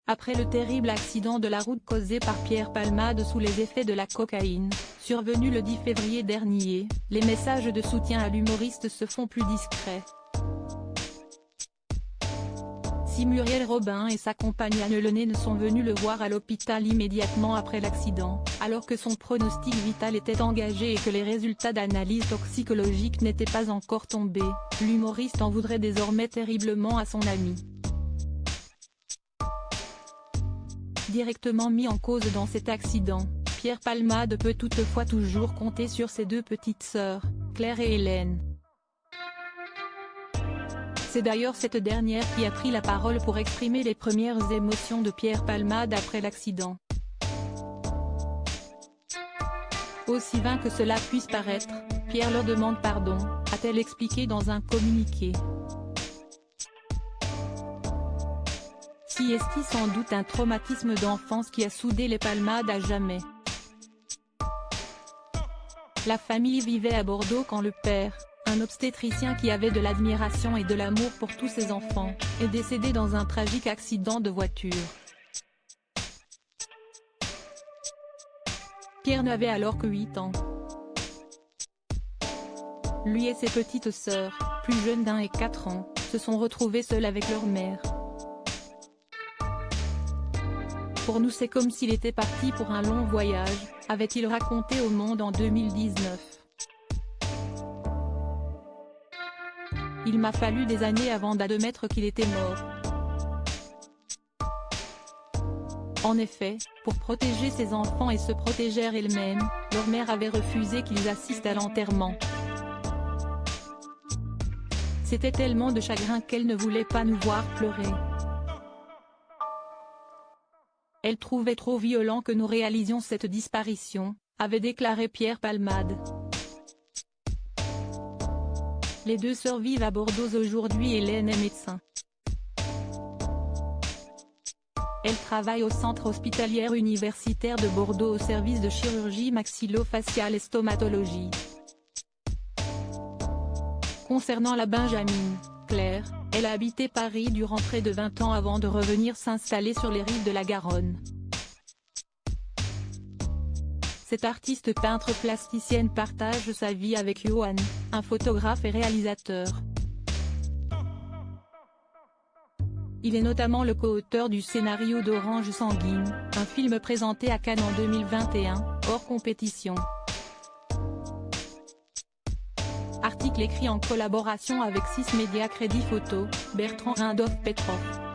Après le terrible accident de la route causé par Pierre Palmade sous les effets de la cocaïne, survenu le 10 février dernier, les messages de soutien à l'humoriste se font plus discrets. Si Muriel Robin et sa compagne Anne Lenné ne sont venus le voir à l'hôpital immédiatement après l'accident, alors que son pronostic vital était engagé et que les résultats d'analyse toxicologique n'étaient pas encore tombés, l'humoriste en voudrait désormais terriblement à son ami. Directement mis en cause dans cet accident, Pierre Palmade peut toutefois toujours compter sur ses deux petites sœurs, Claire et Hélène. C'est d'ailleurs cette dernière qui a pris la parole pour exprimer les premières émotions de Pierre Palmade après l'accident. Aussi vain que cela puisse paraître, Pierre leur demande pardon, a-t-elle expliqué dans un communiqué. Si est-il sans doute un traumatisme d'enfance qui a soudé les Palmade à jamais. La famille vivait à Bordeaux quand le père, un obstétricien qui avait de l'admiration et de l'amour pour tous ses enfants, est décédé dans un tragique accident de voiture. Pierre n'avait alors que 8 ans. Lui et ses petites sœurs, plus jeunes d'1 et 4 ans, se sont retrouvés seuls avec leur mère. Pour nous c'est comme s'il était parti pour un long voyage, avait-il raconté au Monde en 2019. Il m'a fallu des années avant d'admettre qu'il était mort. En effet, pour protéger ses enfants et se protéger elles-mêmes, leur mère avait refusé qu'ils assistent à l'enterrement. C'était tellement de chagrin qu'elle ne voulait pas nous voir pleurer. Elle trouvait trop violent que nous réalisions cette disparition, avait déclaré Pierre Palmade. Les deux sœurs vivent à Bordeaux aujourd'hui et Hélène est médecin. Elle travaille au centre hospitalier universitaire de Bordeaux au service de chirurgie maxillo-faciale et stomatologie. Concernant la benjamine, Claire, elle a habité Paris durant près de 20 ans avant de revenir s'installer sur les rives de la Garonne. Cette artiste peintre plasticienne partage sa vie avec Johan, un photographe et réalisateur. Il est notamment le co-auteur du scénario d'Orange Sanguine, un film présenté à Cannes en 2021, hors compétition. Article écrit en collaboration avec 6 Médias Crédit Photo, Bertrand Rindoff Petrov.